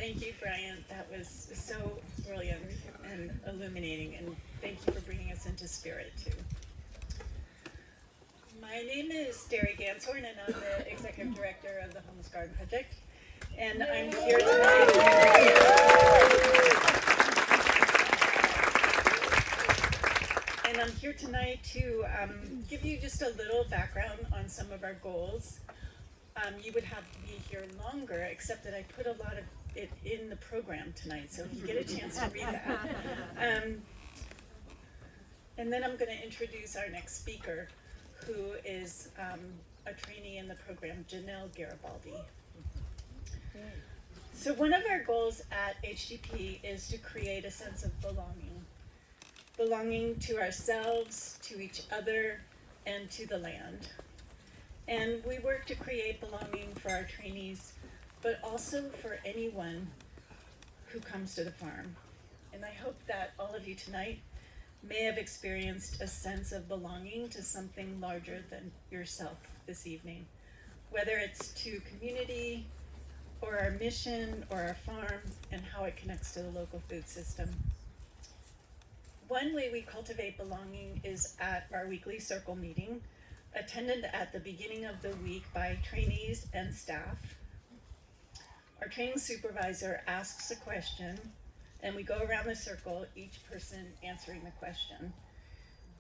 Thank you, Brian. That was so brilliant and illuminating, and thank you for bringing us into spirit, too. My name is Derry Ganshorn, and I'm the Executive Director of the Homeless Garden Project, and I'm here tonight. And I'm here tonight to give you just a little background on some of our goals. You would have to be here longer, except that I put a lot of it in the program tonight, so if you get a chance to read that. And then I'm going to introduce our next speaker, who is a trainee in the program, Janel Garibaldi. So one of our goals at HGP is to create a sense of belonging to ourselves, to each other, and to the land. And we work to create belonging for our trainees, but also for anyone who comes to the farm. And I hope that all of you tonight may have experienced a sense of belonging to something larger than yourself this evening, whether it's to community, or our mission, or our farm, and how it connects to the local food system. One way we cultivate belonging is at our weekly circle meeting, attended at the beginning of the week by trainees and staff. Our training supervisor asks a question, and we go around the circle, each person answering the question.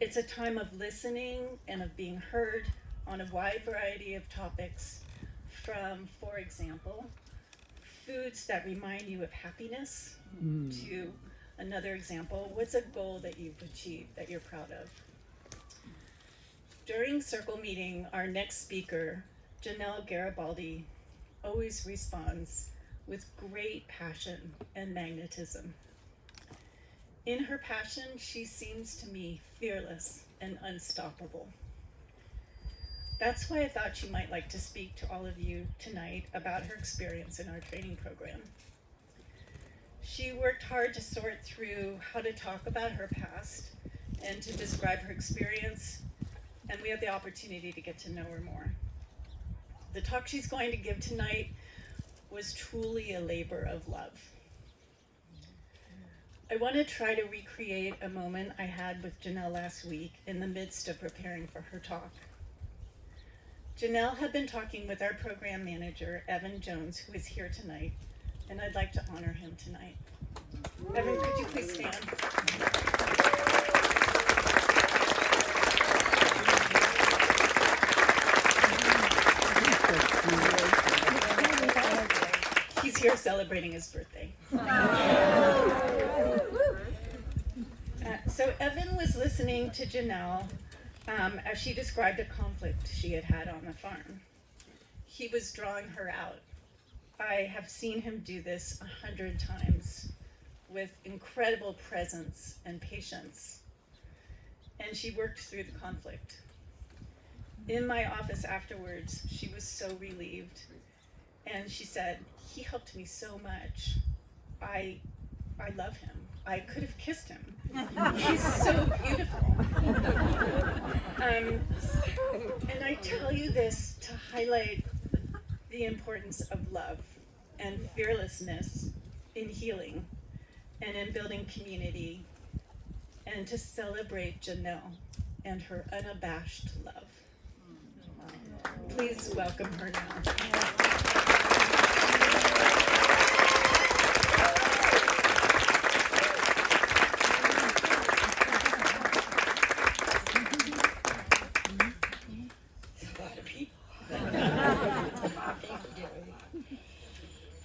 It's a time of listening and of being heard on a wide variety of topics, from, for example, foods that remind you of happiness, to another example, what's a goal that you've achieved that you're proud of? During circle meeting, our next speaker, Janel Garibaldi, always responds with great passion and magnetism. In her passion, she seems to me fearless and unstoppable. That's why I thought she might like to speak to all of you tonight about her experience in our training program. She worked hard to sort through how to talk about her past and to describe her experience, and we had the opportunity to get to know her more. The talk she's going to give tonight was truly a labor of love. I want to try to recreate a moment I had with Janel last week in the midst of preparing for her talk. Janel had been talking with our program manager, Evan Jones, who is here tonight, and I'd like to honor him tonight. Evan, could you please stand? He's here celebrating his birthday. So Evan was listening to Janel as she described a conflict she had had on the farm. He was drawing her out. I have seen him do this 100 times with incredible presence and patience. And she worked through the conflict. In my office afterwards, she was so relieved. And she said, he helped me so much. I love him. I could have kissed him. He's so beautiful. And I tell you this to highlight the importance of love and fearlessness in healing and in building community, and to celebrate Janel and her unabashed love. Please welcome her now.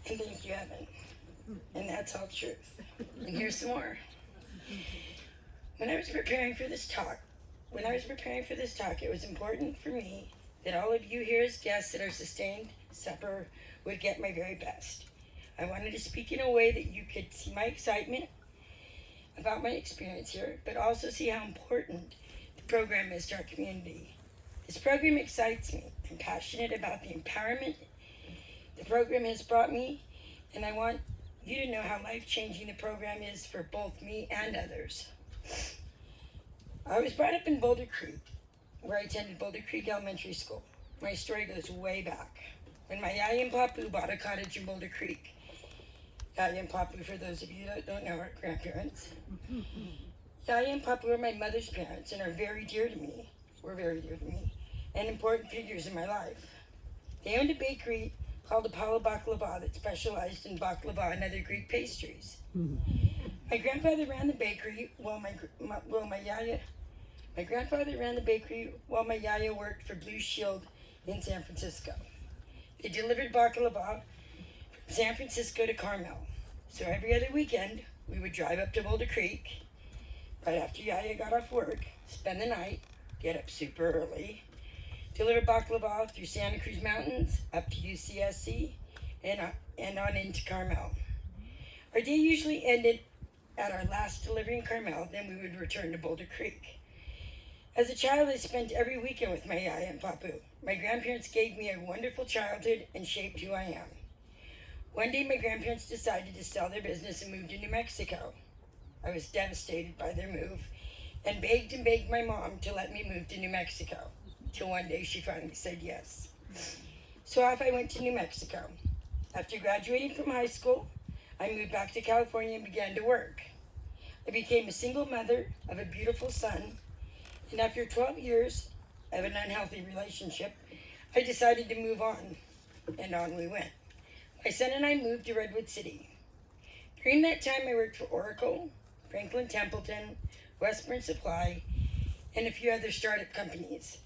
Thank you, Evan. And that's all truth. And here's some more. When I was preparing for this talk, it was important for me that all of you here as guests at our sustained supper would get my very best. I wanted to speak in a way that you could see my excitement about my experience here, but also see how important the program is to our community. This program excites me. I'm passionate about the empowerment the program has brought me, and I want you to know how life-changing the program is for both me and others. I was brought up in Boulder Creek, where I attended Boulder Creek Elementary School. My story goes way back. When my yaya and papu bought a cottage in Boulder Creek, Yaya and Papu, for those of you that don't know, are grandparents. Yaya and Papu are my mother's parents and are very dear to me. Were very dear to me, and important figures in my life. They owned a bakery called Apollo Baklava that specialized in baklava and other Greek pastries. My grandfather ran the bakery while my grandfather ran the bakery while my yaya worked for Blue Shield in San Francisco. They delivered baklava from San Francisco to Carmel. So every other weekend, we would drive up to Boulder Creek right after Yaya got off work, spend the night, get up super early, deliver baklava through Santa Cruz Mountains up to UCSC and on into Carmel. Our day usually ended at our last delivery in Carmel, then we would return to Boulder Creek. As a child, I spent every weekend with my Yaya and Papu. My grandparents gave me a wonderful childhood and shaped who I am. One day, my grandparents decided to sell their business and move to New Mexico. I was devastated by their move and begged my mom to let me move to New Mexico, till one day she finally said yes. So off I went to New Mexico. After graduating from high school, I moved back to California and began to work. I became a single mother of a beautiful son, and after 12 years of an unhealthy relationship, I decided to move on, and on we went. My son and I moved to Redwood City. During that time, I worked for Oracle, Franklin Templeton, Westburn Supply, and a few other startup companies.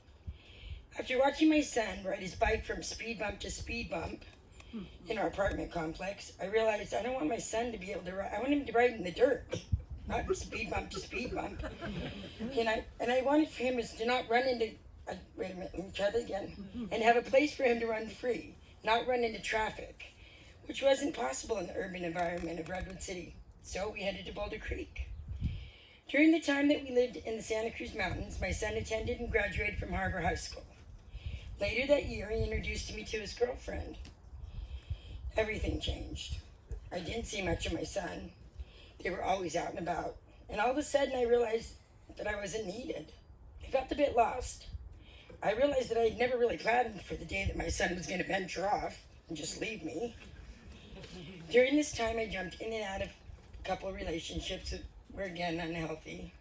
After watching my son ride his bike from speed bump to speed bump in our apartment complex, I realized I don't want my son to be able to ride. I want him to ride in the dirt, not speed bump to speed bump. And I wanted for him is to not run into, wait a minute, let me try that again, and have a place for him to run free, not run into traffic, which wasn't possible in the urban environment of Redwood City. So we headed to Boulder Creek. During the time that we lived in the Santa Cruz Mountains, my son attended and graduated from Harbor High School. Later that year, he introduced me to his girlfriend. Everything changed. I didn't see much of my son. They were always out and about. And all of a sudden, I realized that I wasn't needed. I felt a bit lost. I realized that I had never really planned for the day that my son was going to venture off and just leave me. During this time, I jumped in and out of a couple of relationships that were again unhealthy,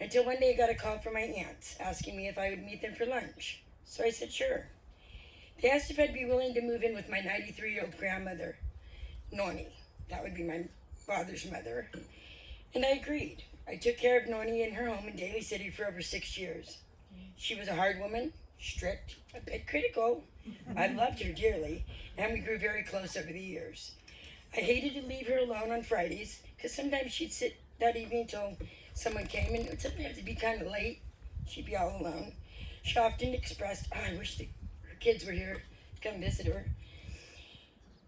until one day I got a call from my aunts asking me if I would meet them for lunch. So I said sure. They asked if I'd be willing to move in with my 93-year-old grandmother, Noni. That would be my father's mother. And I agreed. I took care of Noni in her home in Daly City for over 6 years. She was a hard woman, strict, a bit critical. I loved her dearly, and we grew very close over the years. I hated to leave her alone on Fridays, because sometimes she'd sit that evening till someone came, and it would sometimes it'd be kind of late. She'd be all alone. She often expressed, I wish her kids were here to come visit her.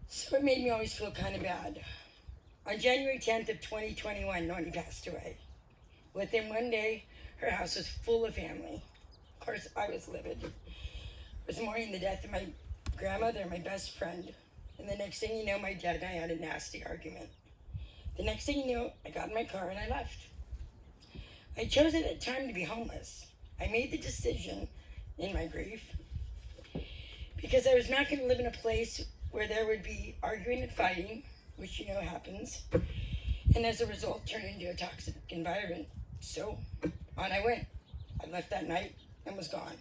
So it made me always feel kind of bad. On January 10th of 2021, Noni passed away. Within one day, her house was full of family. Of course, I was livid. I was mourning the death of my grandmother, my best friend. And the next thing you know, my dad and I had a nasty argument. The next thing you know, I got in my car and I left. I chose at that time to be homeless. I made the decision in my grief because I was not going to live in a place where there would be arguing and fighting, which you know happens, and as a result turn into a toxic environment. So on I went. I left that night and was gone.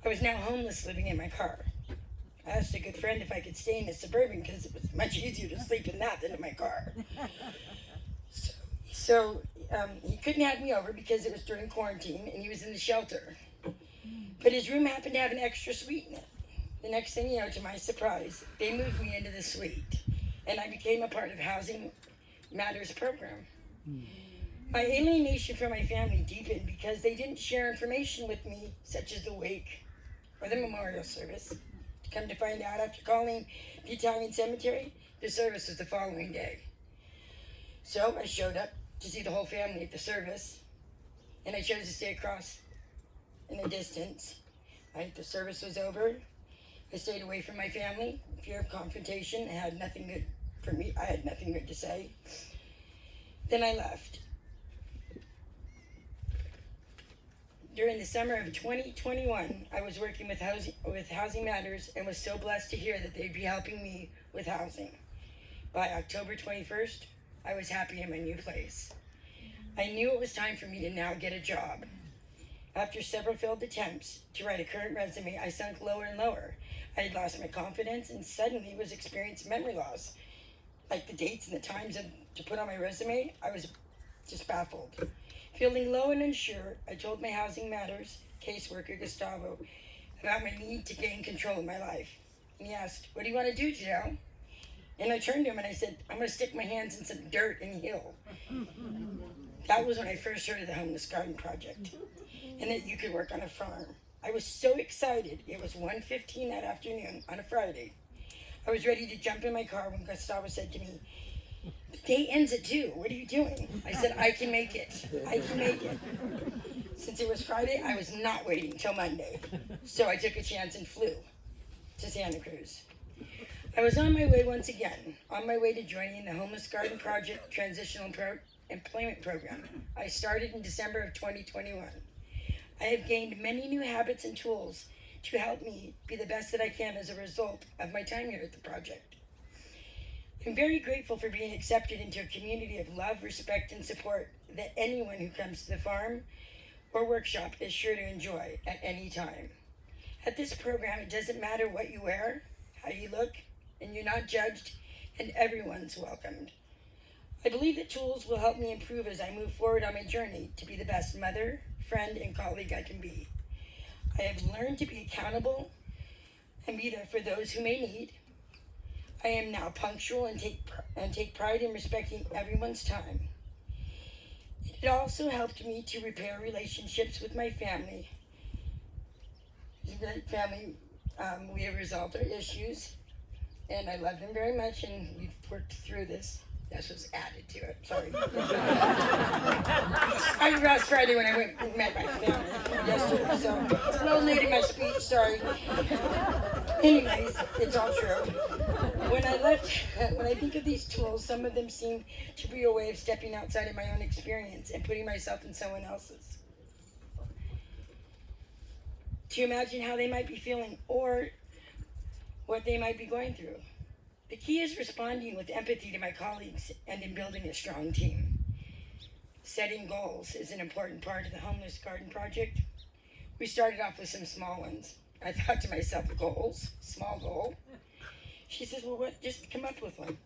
I was now homeless, living in my car. I asked a good friend if I could stay in a Suburban because it was much easier to sleep in that than in my car. So he couldn't have me over because it was during quarantine and he was in the shelter. But his room happened to have an extra suite in it. The next thing you know, to my surprise, they moved me into the suite and I became a part of Housing Matters program. My alienation from my family deepened because they didn't share information with me, such as the wake or the memorial service. Come to find out, after calling the Italian cemetery, the service was the following day. So I showed up to see the whole family at the service, and I chose to stay across in the distance. The service was over. I stayed away from my family, fear of confrontation. I had nothing good for me. I had nothing good to say. Then I left. During the summer of 2021, I was working with Housing Matters and was so blessed to hear that they'd be helping me with housing. By October 21st, I was happy in my new place. I knew it was time for me to now get a job. After several failed attempts to write a current resume, I sunk lower and lower. I had lost my confidence and suddenly was experiencing memory loss. Like the dates and the times to put on my resume, I was just baffled. Feeling low and unsure, I told my Housing Matters caseworker, Gustavo, about my need to gain control of my life. And he asked, "What do you want to do, Janel?" And I turned to him and I said, "I'm going to stick my hands in some dirt and heal." That was when I first heard of the Homeless Garden Project and that you could work on a farm. I was so excited. It was 1:15 that afternoon on a Friday. I was ready to jump in my car when Gustavo said to me, "The day ends at 2. What are you doing?" I said, "I can make it. I can make it." Since it was Friday, I was not waiting till Monday. So I took a chance and flew to Santa Cruz. I was on my way once again, on my way to joining the Homeless Garden Project Transitional Employment Program. I started in December of 2021. I have gained many new habits and tools to help me be the best that I can as a result of my time here at the project. I'm very grateful for being accepted into a community of love, respect, and support that anyone who comes to the farm or workshop is sure to enjoy at any time. At this program, it doesn't matter what you wear, how you look, and you're not judged, and everyone's welcomed. I believe the tools will help me improve as I move forward on my journey to be the best mother, friend, and colleague I can be. I have learned to be accountable and be there for those who may need. I am now punctual and take pride in respecting everyone's time. It also helped me to repair relationships with my family. We have resolved our issues, and I love them very much, and we've worked through this. This was added to it, sorry. I was last Friday when I went and met my family yesterday, so it's a little late in my speech, sorry. Anyways, it's all true. When I think of these tools, some of them seem to be a way of stepping outside of my own experience and putting myself in someone else's. To imagine how they might be feeling or what they might be going through. The key is responding with empathy to my colleagues and in building a strong team. Setting goals is an important part of the Homeless Garden Project. We started off with some small ones. I thought to myself, goals, small goal. She says, "Well, what? Just come up with one."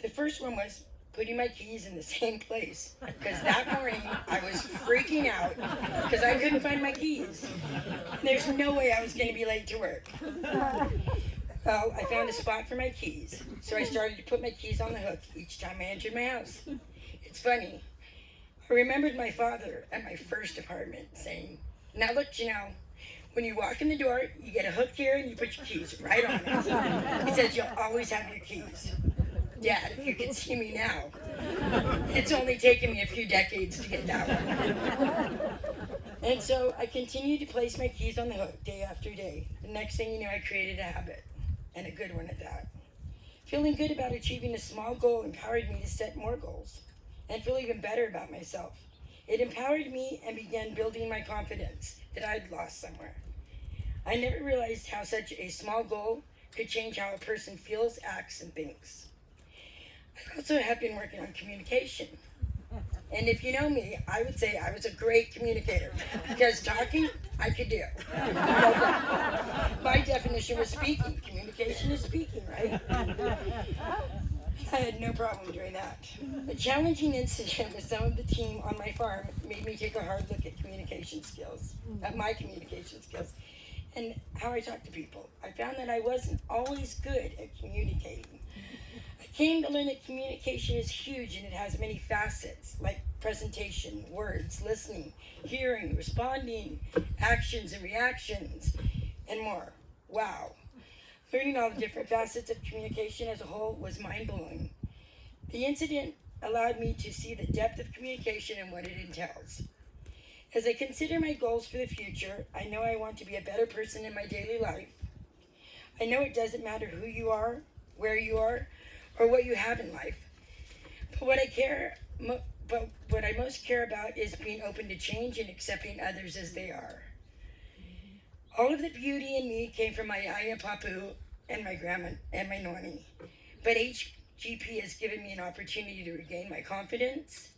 The first one was putting my keys in the same place, because that morning I was freaking out because I couldn't find my keys. There's no way I was going to be late to work. Well, I found a spot for my keys, so I started to put my keys on the hook each time I entered my house. It's funny. I remembered my father at my first apartment saying, "Now look, Janel, when you walk in the door, you get a hook here and you put your keys right on it." He says, "You'll always have your keys." Dad, if you could see me now, it's only taken me a few decades to get that one. And so I continued to place my keys on the hook day after day. The next thing you know, I created a habit, and a good one at that. Feeling good about achieving a small goal empowered me to set more goals and feel even better about myself. It empowered me and began building my confidence that I'd lost somewhere. I never realized how such a small goal could change how a person feels, acts, and thinks. I also have been working on communication. And if you know me, I would say I was a great communicator, because talking, I could do. My definition was speaking. Communication is speaking, right? I had no problem doing that. A challenging incident with some of the team on my farm made me take a hard look at communication skills, at my communication skills, and how I talk to people. I found that I wasn't always good at communicating. I came to learn that communication is huge and it has many facets, like presentation, words, listening, hearing, responding, actions and reactions, and more. Wow. Learning all the different facets of communication as a whole was mind-blowing. The incident allowed me to see the depth of communication and what it entails. As I consider my goals for the future, I know I want to be a better person in my daily life. I know it doesn't matter who you are, where you are, or what you have in life. But what I most care about is being open to change and accepting others as they are. All of the beauty in me came from my Aya Papu and my grandma and my noni. But each GP has given me an opportunity to regain my confidence.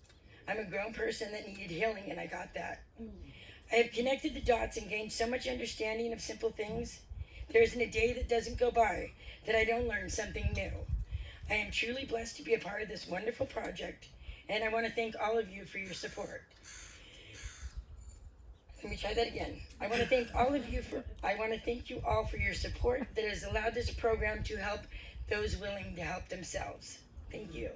I'm a grown person that needed healing, and I got that. I have connected the dots and gained so much understanding of simple things. There isn't a day that doesn't go by that I don't learn something new. I am truly blessed to be a part of this wonderful project, and I want to thank all of you for your support. Let me try that again. I want to thank you all for your support that has allowed this program to help those willing to help themselves. Thank you.